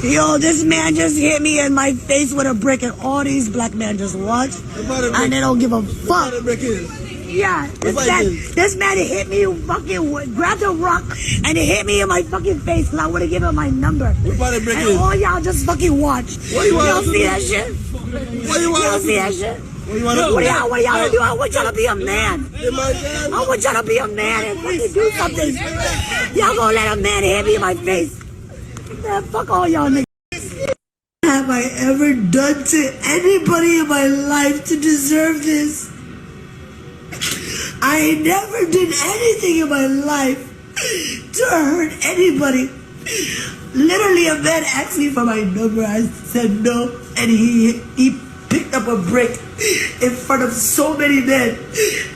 Yo, this man just hit me in my face with a brick, and all these black men just watch, and they don't give a fuck. Yeah, this man hit me, fucking grabbed a rock, and it hit me in my fucking face because I would have given him my number. And all y'all just fucking watch. Y'all see that shit? Y'all see that shit? What y'all do? I want y'all to be a man. I want y'all to be a man and fucking do something. Y'all gonna let a man hit me in my face? Man, fuck all y'all niggas. Have I ever done to anybody in my life to deserve this? I never did anything in my life to hurt anybody. Literally, a man asked me for my number. I said no, and he picked up a brick in front of so many men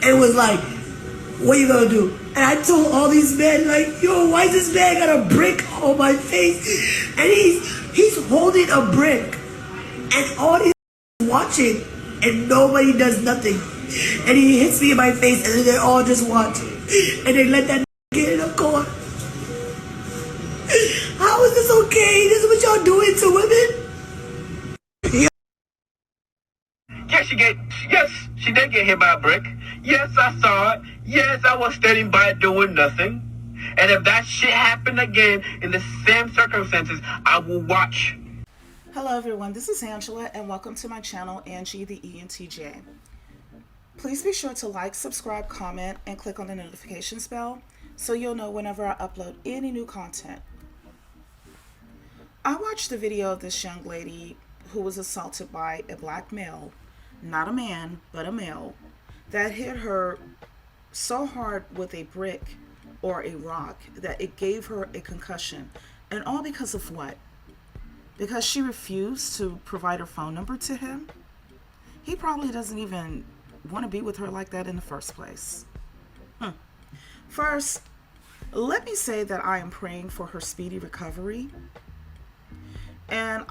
and was like, "What you gonna do?" And I told all these men, like, "Yo, why this man got a brick on my face?" And he's holding a brick, and all these watching, and nobody does nothing. And he hits me in my face, and then they all just watch, and they let that get in the court. How is this okay? This is what y'all doing to women? Yes, she did get hit by a brick. Yes, I saw it. Yes, I was standing by doing nothing. And if that shit happened again in the same circumstances, I will watch. Hello everyone, this is Angela and welcome to my channel, AngieTheENTJ. Please be sure to like, subscribe, comment, and click on the notifications bell so you'll know whenever I upload any new content. I watched the video of this young lady who was assaulted by a black male, not a man, but a male, that hit her so hard with a brick or a rock that it gave her a concussion. And all because of what? Because she refused to provide her phone number to him? He probably doesn't even want to be with her like that in the first place. First, let me say that I am praying for her speedy recovery. And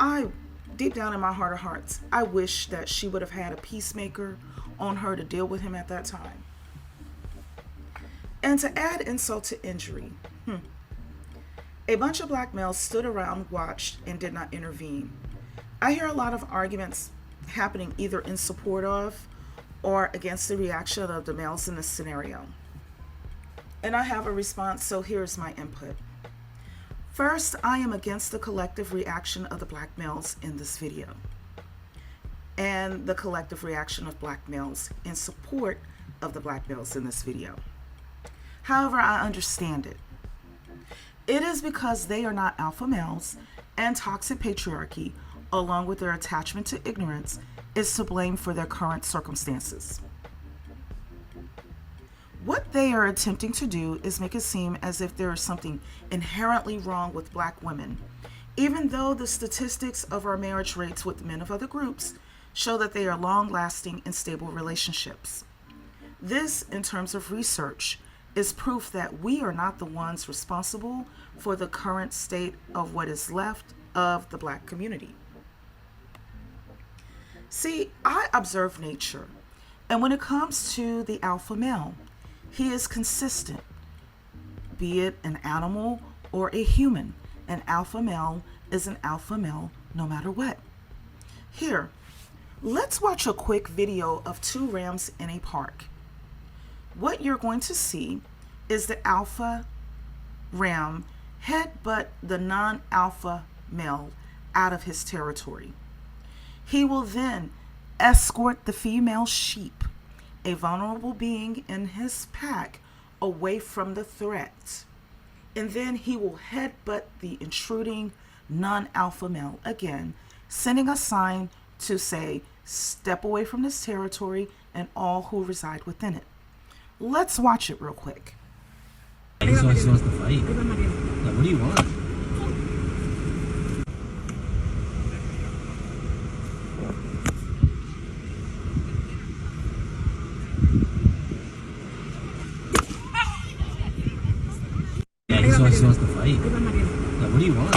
deep down in my heart of hearts, I wish that she would have had a peacemaker on her to deal with him at that time. And to add insult to injury, a bunch of black males stood around, watched, and did not intervene. I hear a lot of arguments happening either in support of or against the reaction of the males in this scenario. And I have a response, so here's my input. First, I am against the collective reaction of the black males in this video and the collective reaction of black males in support of the black males in this video. However, I understand it. It is because they are not alpha males, and toxic patriarchy, along with their attachment to ignorance, is to blame for their current circumstances. What they are attempting to do is make it seem as if there is something inherently wrong with black women, even though the statistics of our marriage rates with men of other groups show that they are long-lasting and stable relationships. This, in terms of research, is proof that we are not the ones responsible for the current state of what is left of the black community. See, I observe nature, and when it comes to the alpha male, he is consistent, be it an animal or a human. An alpha male is an alpha male no matter what. Here, let's watch a quick video of two rams in a park. What you're going to see is the alpha ram headbutt the non-alpha male out of his territory. He will then escort the female sheep, a vulnerable being in his pack, away from the threat. And then he will headbutt the intruding non-alpha male again, sending a sign to say, "Step away from this territory and all who reside within it." Let's watch it real quick. So he just wants to fight. Like, what do you want? Yeah, he just wants to fight. Like, what do you want?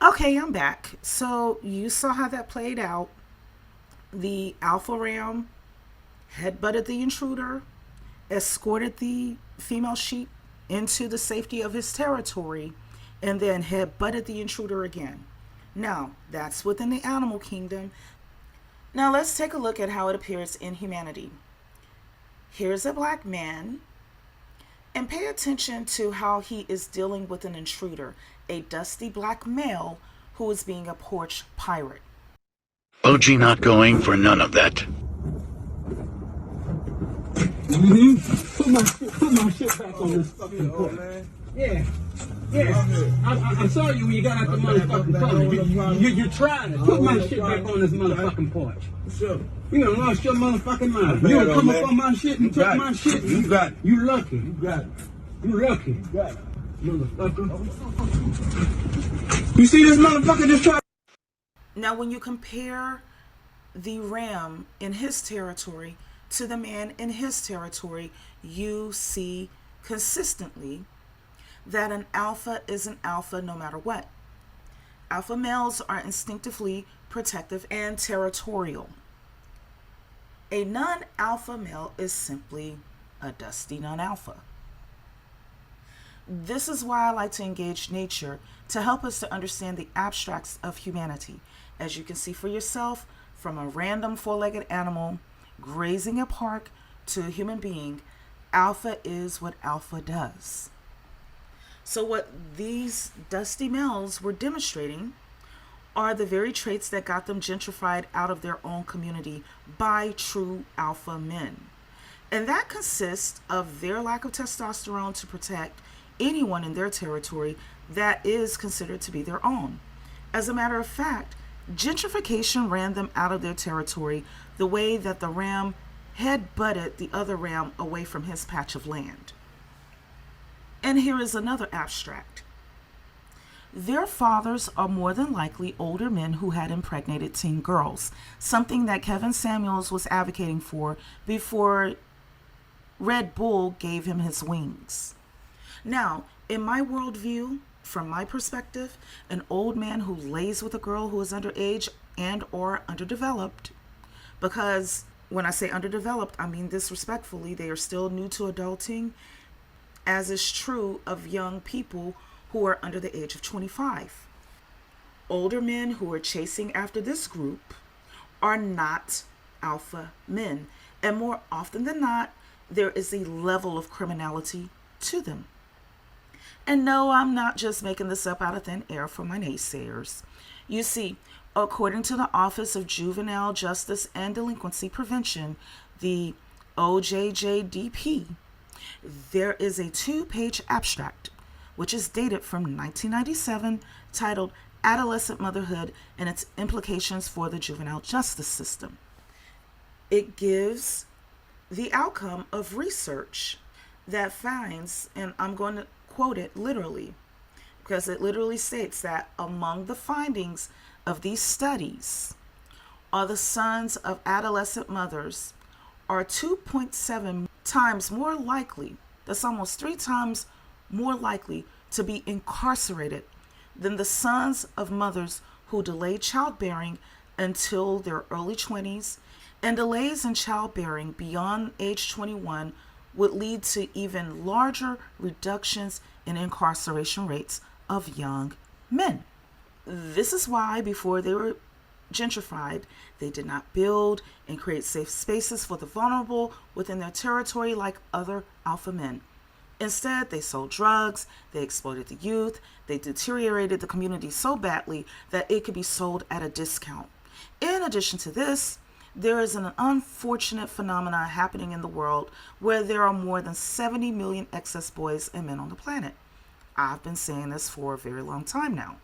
Okay, I'm back. So you saw how that played out. The alpha ram headbutted the intruder, escorted the female sheep into the safety of his territory, and then headbutted the intruder again. Now, that's within the animal kingdom. Now, let's take a look at how it appears in humanity. Here's a black man, and pay attention to how he is dealing with an intruder, a dusty black male who is being a porch pirate. OG not going for none of that. Put my shit back on this fucking porch. Yeah. I saw you when you got out the motherfucking car. You're trying to put my shit back on this motherfucking porch. Sure. You done lost your motherfucking mind. You done come up on my shit and took my shit. You got it. You lucky. You got it. You lucky. You got it. Motherfucker. You see this motherfucker just try. Now, when you compare the ram in his territory to the man in his territory, you see consistently that an alpha is an alpha no matter what. Alpha males are instinctively protective and territorial. A non-alpha male is simply a dusty non-alpha. This is why I like to engage nature to help us to understand the abstracts of humanity. As you can see for yourself, from a random four-legged animal grazing a park to a human being, alpha is what alpha does. So what these dusty males were demonstrating are the very traits that got them gentrified out of their own community by true alpha men. And that consists of their lack of testosterone to protect anyone in their territory that is considered to be their own. As a matter of fact, gentrification ran them out of their territory the way that the ram head-butted the other ram away from his patch of land. And here is another abstract. Their fathers are more than likely older men who had impregnated teen girls, something that Kevin Samuels was advocating for before Red Bull gave him his wings. Now, in my worldview, from my perspective, an old man who lays with a girl who is underage and or underdeveloped, because when I say underdeveloped, I mean this respectfully, they are still new to adulting, as is true of young people who are under the age of 25. Older men who are chasing after this group are not alpha men, and more often than not, there is a level of criminality to them. And no, I'm not just making this up out of thin air for my naysayers. You see, according to the Office of Juvenile Justice and Delinquency Prevention, the OJJDP, there is a 2-page abstract, which is dated from 1997, titled Adolescent Motherhood and Its Implications for the Juvenile Justice System. It gives the outcome of research that finds, and I'm going to quote it literally, because it literally states that among the findings of these studies are the sons of adolescent mothers are 2.7 times more likely, that's almost 3 times more likely to be incarcerated than the sons of mothers who delayed childbearing until their early 20s, and delays in childbearing beyond age 21 would lead to even larger reductions in incarceration rates of young men. This is why before they were gentrified, they did not build and create safe spaces for the vulnerable within their territory like other alpha men. Instead, they sold drugs, they exploited the youth, they deteriorated the community so badly that it could be sold at a discount. In addition to this, there is an unfortunate phenomenon happening in the world where there are more than 70 million excess boys and men on the planet. I've been saying this for a very long time now.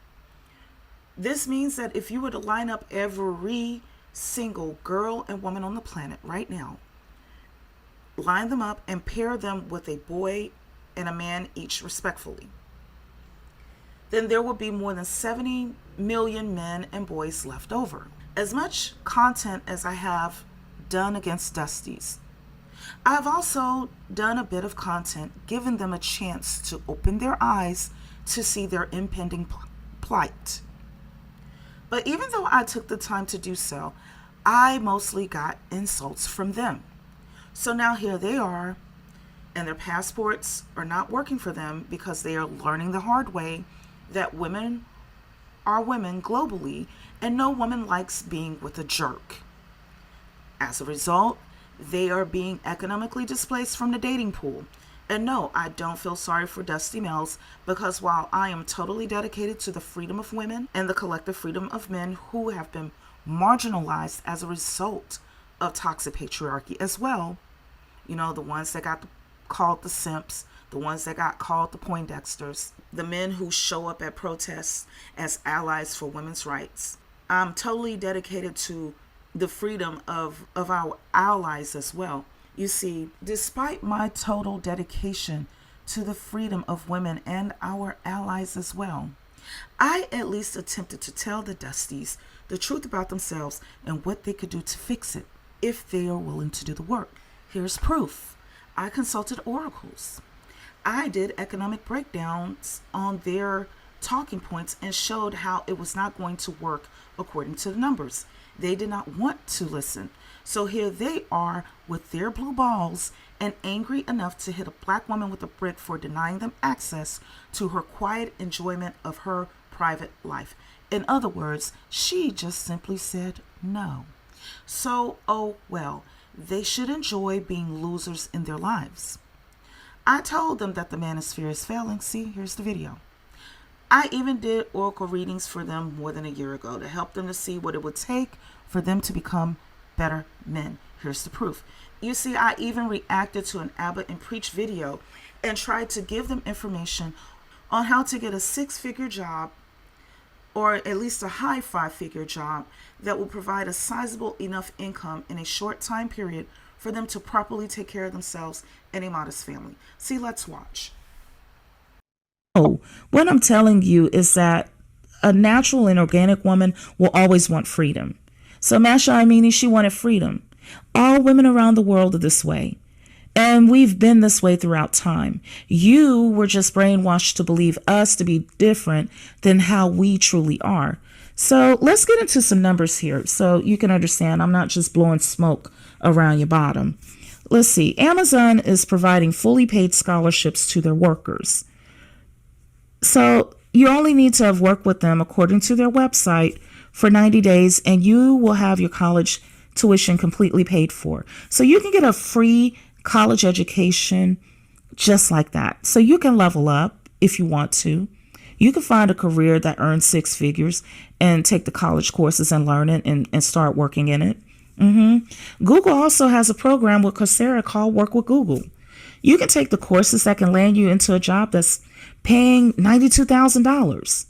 This means that if you were to line up every single girl and woman on the planet right now, line them up and pair them with a boy and a man each respectfully, then there will be more than 70 million men and boys left over. As much content as I have done against Dusties, I've also done a bit of content giving them a chance to open their eyes to see their impending plight. But even though I took the time to do so, I mostly got insults from them. So now here they are, and their passports are not working for them because they are learning the hard way that women are women globally, and no woman likes being with a jerk. As a result, they are being economically displaced from the dating pool. And no, I don't feel sorry for dusty males, because while I am totally dedicated to the freedom of women and the collective freedom of men who have been marginalized as a result of toxic patriarchy as well, you know, the ones that got called the simps, the ones that got called the Poindexters, the men who show up at protests as allies for women's rights. I'm totally dedicated to the freedom of our allies as well. You see, despite my total dedication to the freedom of women and our allies as well, I at least attempted to tell the Dusties the truth about themselves and what they could do to fix it if they are willing to do the work. Here's proof. I consulted oracles. I did economic breakdowns on their talking points and showed how it was not going to work according to the numbers. They did not want to listen. So here they are with their blue balls and angry enough to hit a black woman with a brick for denying them access to her quiet enjoyment of her private life. In other words, she just simply said no. So, oh well, they should enjoy being losers in their lives. I told them that the manosphere is failing. See, here's the video. I even did oracle readings for them more than a year ago to help them to see what it would take for them to become better men. Here's the proof. You see, I even reacted to an Abbott and Preach video and tried to give them information on how to get a 6-figure job, or at least a high 5-figure job that will provide a sizable enough income in a short time period for them to properly take care of themselves and a modest family. See, let's watch. Oh, what I'm telling you is that a natural and organic woman will always want freedom. So Masha Amini, she wanted freedom. All women around the world are this way. And we've been this way throughout time. You were just brainwashed to believe us to be different than how we truly are. So let's get into some numbers here so you can understand I'm not just blowing smoke around your bottom. Let's see. Amazon is providing fully paid scholarships to their workers. So you only need to have worked with them according to their website for 90 days and you will have your college tuition completely paid for. So you can get a free college education just like that. So you can level up if you want to. You can find a career that earns 6 figures and take the college courses and learn it and start working in it. Google also has a program with Coursera called Work with Google. You can take the courses that can land you into a job that's paying $92,000.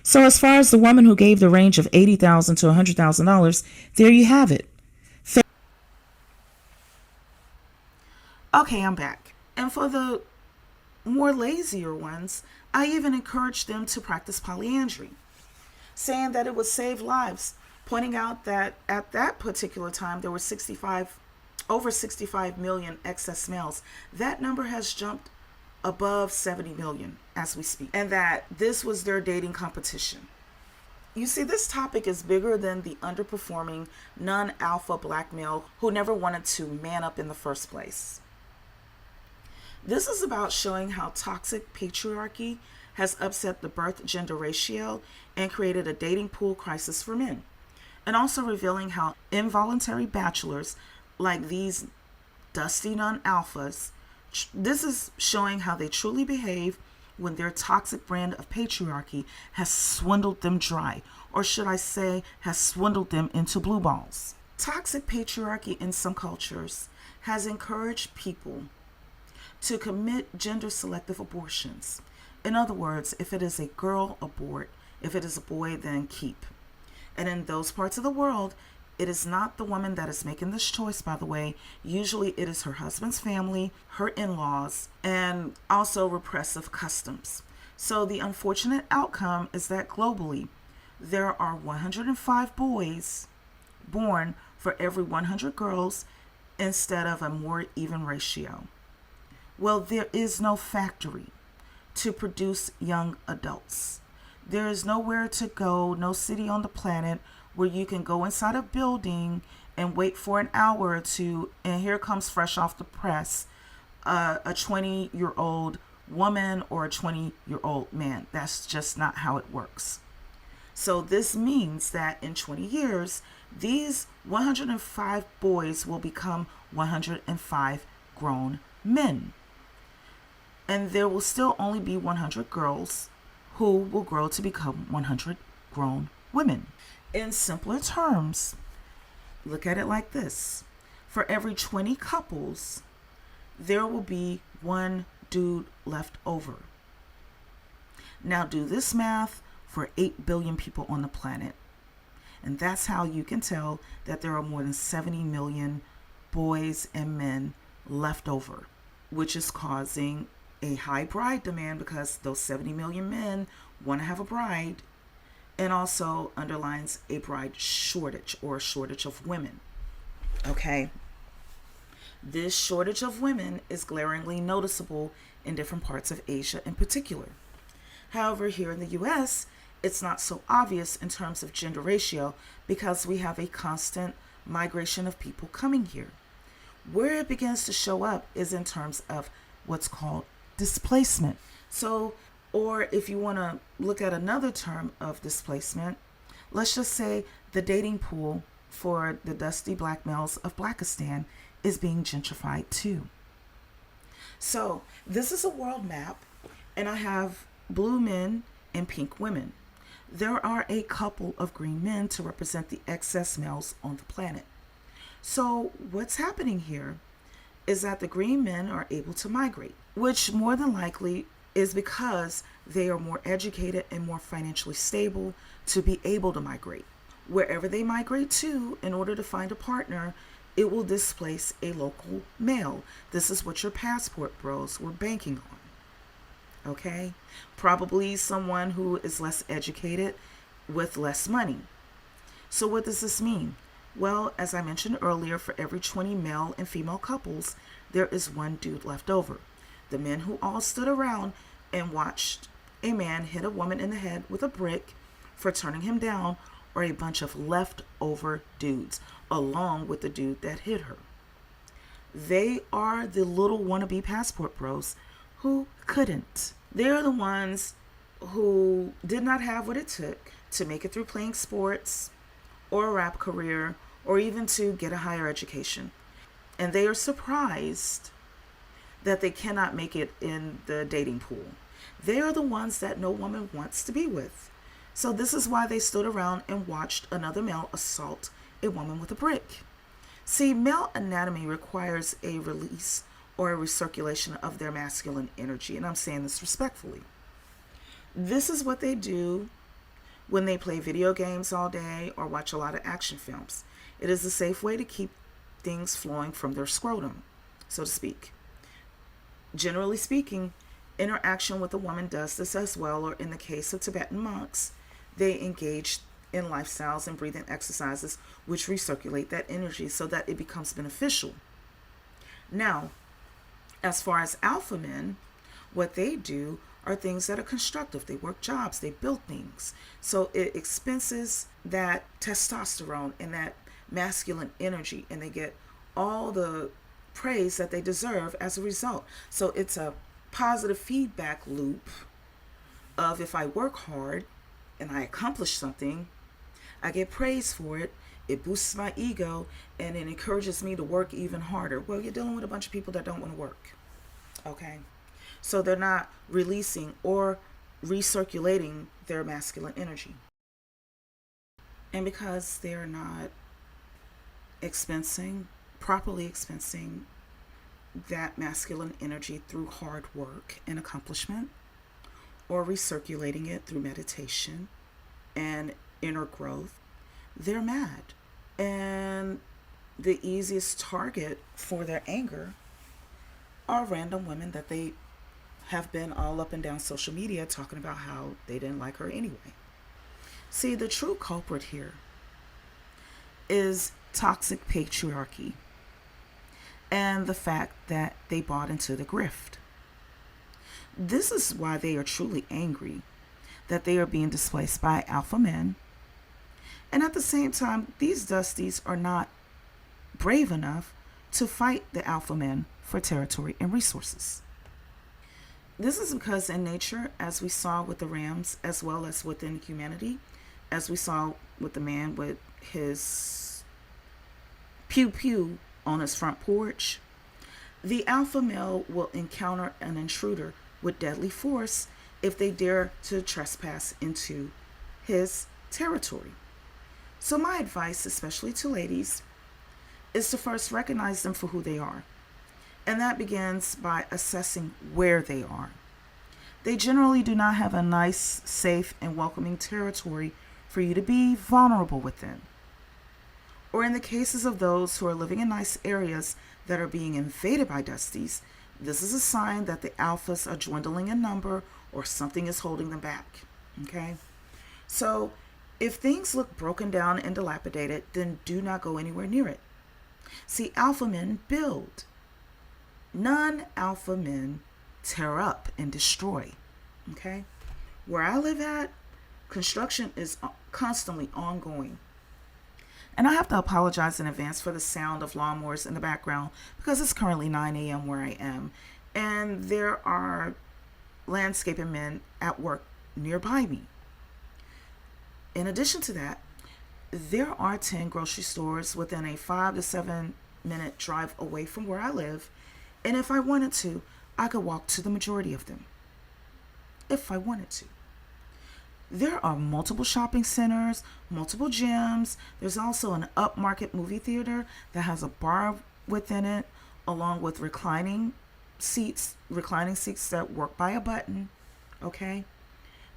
So as far as the woman who gave the range of $80,000 to $100,000, there you have it. Okay, I'm back. And for the more lazier ones, I even encouraged them to practice polyandry, saying that it would save lives, pointing out that at that particular time there were over 65 million excess males. That number has jumped above 70 million as we speak, and that this was their dating competition. You see, this topic is bigger than the underperforming non-alpha black male who never wanted to man up in the first place. This is about showing how toxic patriarchy has upset the birth-gender ratio and created a dating pool crisis for men, and also revealing how involuntary bachelors like these dusty non-alphas, this is showing how they truly behave when their toxic brand of patriarchy has swindled them dry, or should I say, has swindled them into blue balls. Toxic patriarchy in some cultures has encouraged people to commit gender selective abortions. In other words, if it is a girl, abort. If it is a boy, then keep. And in those parts of the world, it is not the woman that is making this choice, by the way. Usually it is her husband's family, her in-laws, and also repressive customs. So the unfortunate outcome is that globally, there are 105 boys born for every 100 girls instead of a more even ratio. Well, there is no factory to produce young adults. There is nowhere to go, no city on the planet where you can go inside a building and wait for an hour or two, and here comes fresh off the press a 20-year-old woman or a 20-year-old man. That's just not how it works. So this means that in 20 years, these 105 boys will become 105 grown men. And there will still only be 100 girls who will grow to become 100 grown women. In simpler terms, look at it like this. For every 20 couples, there will be one dude left over. Now do this math for 8 billion people on the planet. And that's how you can tell that there are more than 70 million boys and men left over, which is causing a high bride demand because those 70 million men want to have a bride, and also underlines a bride shortage or a shortage of women. Okay? This shortage of women is glaringly noticeable in different parts of Asia in particular. However, here in the US, it's not so obvious in terms of gender ratio because we have a constant migration of people coming here. Where it begins to show up is in terms of what's called displacement. So, or if you want to look at another term of displacement, let's just say the dating pool for the dusty black males of Blackistan is being gentrified too. So this is a world map, and I have blue men and pink women. There are a couple of green men to represent the excess males on the planet. So what's happening here is that the green men are able to migrate, which more than likely is because they are more educated and more financially stable to be able to migrate. Wherever they migrate to, in order to find a partner, it will displace a local male. This is what your passport bros were banking on. Okay? Probably someone who is less educated with less money. So what does this mean? Well, as I mentioned earlier, for every 20 male and female couples, there is one dude left over. The men who all stood around and watched a man hit a woman in the head with a brick for turning him down are a bunch of leftover dudes, along with the dude that hit her. They are the little wannabe passport bros who couldn't. They're the ones who did not have what it took to make it through playing sports or a rap career or even to get a higher education. And they are surprised that they cannot make it in the dating pool. They are the ones that no woman wants to be with. So this is why they stood around and watched another male assault a woman with a brick. See, male anatomy requires a release or a recirculation of their masculine energy, and I'm saying this respectfully. This is what they do when they play video games all day or watch a lot of action films. It is a safe way to keep things flowing from their scrotum, so to speak. Generally speaking, interaction with a woman does this as well, or in the case of Tibetan monks, they engage in lifestyles and breathing exercises which recirculate that energy so that it becomes beneficial. Now, as far as alpha men, what they do are things that are constructive. They work jobs, they build things. So it expenses that testosterone and that masculine energy, and they get all the praise that they deserve as a result. So it's a positive feedback loop of if I work hard and I accomplish something, I get praise for it, it boosts my ego, and it encourages me to work even harder. Well, you're dealing with a bunch of people that don't want to work. Okay? So they're not releasing or recirculating their masculine energy. And because they're not properly expensing that masculine energy through hard work and accomplishment, or recirculating it through meditation and inner growth, they're mad. And the easiest target for their anger are random women that they have been all up and down social media talking about how they didn't like her anyway. See, the true culprit here is toxic patriarchy and the fact that they bought into the grift. This is why they are truly angry that they are being displaced by alpha men. And at the same time, these Dusties are not brave enough to fight the alpha men for territory and resources. This is because in nature, as we saw with the Rams, as well as within humanity, as we saw with the man with his pew pew on his front porch, the alpha male will encounter an intruder with deadly force if they dare to trespass into his territory. So my advice, especially to ladies, is to first recognize them for who they are. And that begins by assessing where they are. They generally do not have a nice, safe, and welcoming territory for you to be vulnerable within. Or in the cases of those who are living in nice areas that are being invaded by Dusties, this is a sign that the alphas are dwindling in number or something is holding them back. Okay? So if things look broken down and dilapidated, then do not go anywhere near it. See, alpha men build. Non-alpha men tear up and destroy. Okay? Where I live at, construction is constantly ongoing. And I have to apologize in advance for the sound of lawnmowers in the background because it's currently 9 a.m. where I am. And there are landscaping men at work nearby me. In addition to that, there are 10 grocery stores within a 5 to 7 minute drive away from where I live. And if I wanted to, I could walk to the majority of them. If I wanted to. There are multiple shopping centers, multiple gyms. There's also an upmarket movie theater that has a bar within it, along with reclining seats that work by a button. Okay?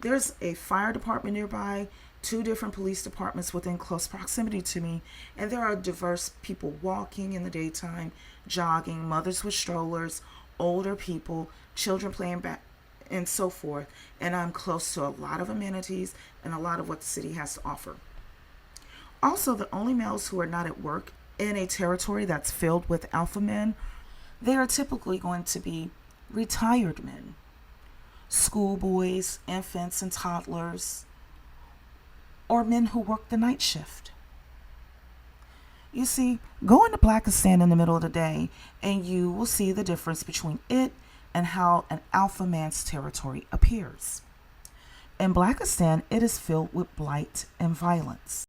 There's a fire department nearby, 2 different police departments within close proximity to me, and there are diverse people walking in the daytime, jogging, mothers with strollers, older people, children playing back, and so forth. And I'm close to a lot of amenities and a lot of what the city has to offer. Also, the only males who are not at work in a territory that's filled with alpha men, they are typically going to be retired men, schoolboys, infants, and toddlers, or men who work the night shift. You see, go into Blackistan in the middle of the day and you will see the difference between it and how an alpha man's territory appears. In Blackistan, it is filled with blight and violence.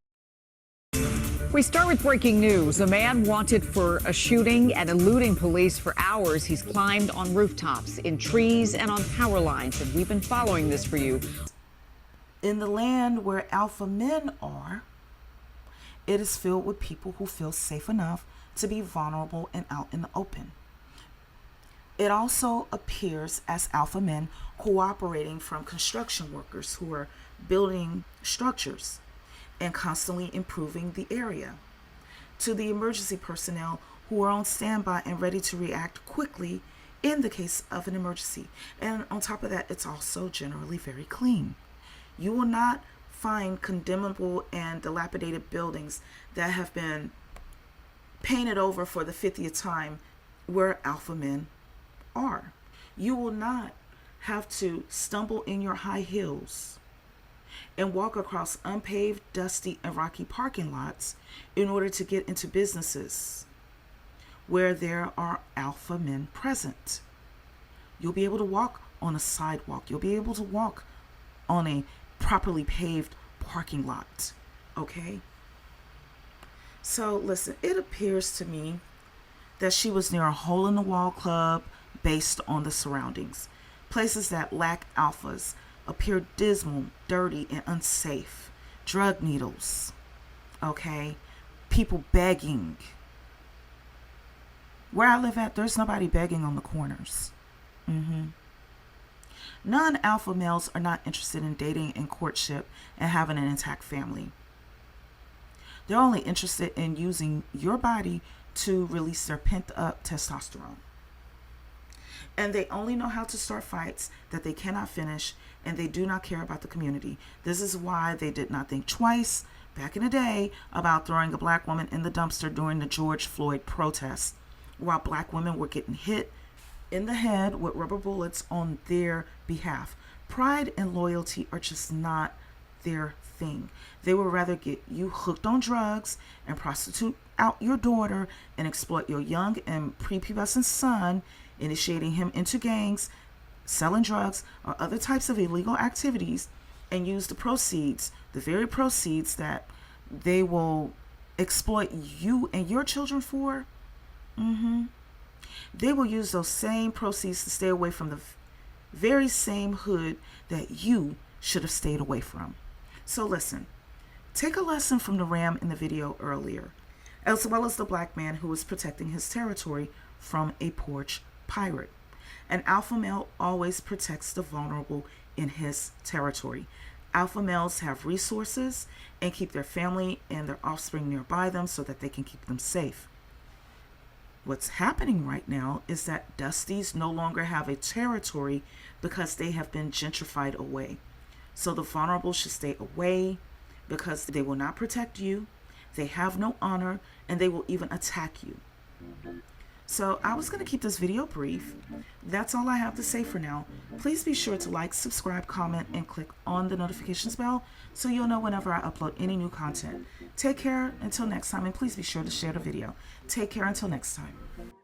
We start with breaking news. A man wanted for a shooting and eluding police for hours. He's climbed on rooftops, in trees, and on power lines. And we've been following this for you. In the land where alpha men are, it is filled with people who feel safe enough to be vulnerable and out in the open. It also appears as alpha men cooperating from construction workers who are building structures and constantly improving the area, to the emergency personnel who are on standby and ready to react quickly in the case of an emergency. And on top of that, it's also generally very clean. You will not find condemnable and dilapidated buildings that have been painted over for the 50th time where alpha men are. You will not have to stumble in your high heels and walk across unpaved, dusty, and rocky parking lots in order to get into businesses where there are alpha men present. You'll be able to walk on a sidewalk. You'll be able to walk on a properly paved parking lot. Okay? So listen, it appears to me that she was near a hole-in-the-wall club based on the surroundings. Places that lack alphas appear dismal, dirty, and unsafe. Drug needles. Okay? People begging. Where I live at, there's nobody begging on the corners. Non-alpha males are not interested in dating and courtship and having an intact family. They're only interested in using your body to release their pent-up testosterone. And they only know how to start fights that they cannot finish, and they do not care about the community. This is why they did not think twice back in the day about throwing a black woman in the dumpster during the George Floyd protest, while black women were getting hit in the head with rubber bullets on their behalf. Pride and loyalty are just not their thing. They would rather get you hooked on drugs and prostitute out your daughter and exploit your young and prepubescent son, initiating him into gangs, selling drugs, or other types of illegal activities, and use the proceeds, the very proceeds that they will exploit you and your children for. They will use those same proceeds to stay away from the very same hood that you should have stayed away from. So listen, take a lesson from the ram in the video earlier, as well as the black man who was protecting his territory from a porch pirate. An alpha male always protects the vulnerable in his territory. Alpha males have resources and keep their family and their offspring nearby them so that they can keep them safe. What's happening right now is that Dusties no longer have a territory because they have been gentrified away. So the vulnerable should stay away because they will not protect you, they have no honor, and they will even attack you. So I was going to keep this video brief. That's all I have to say for now. Please be sure to like, subscribe, comment, and click on the notifications bell so you'll know whenever I upload any new content. Take care until next time, and please be sure to share the video. Take care until next time.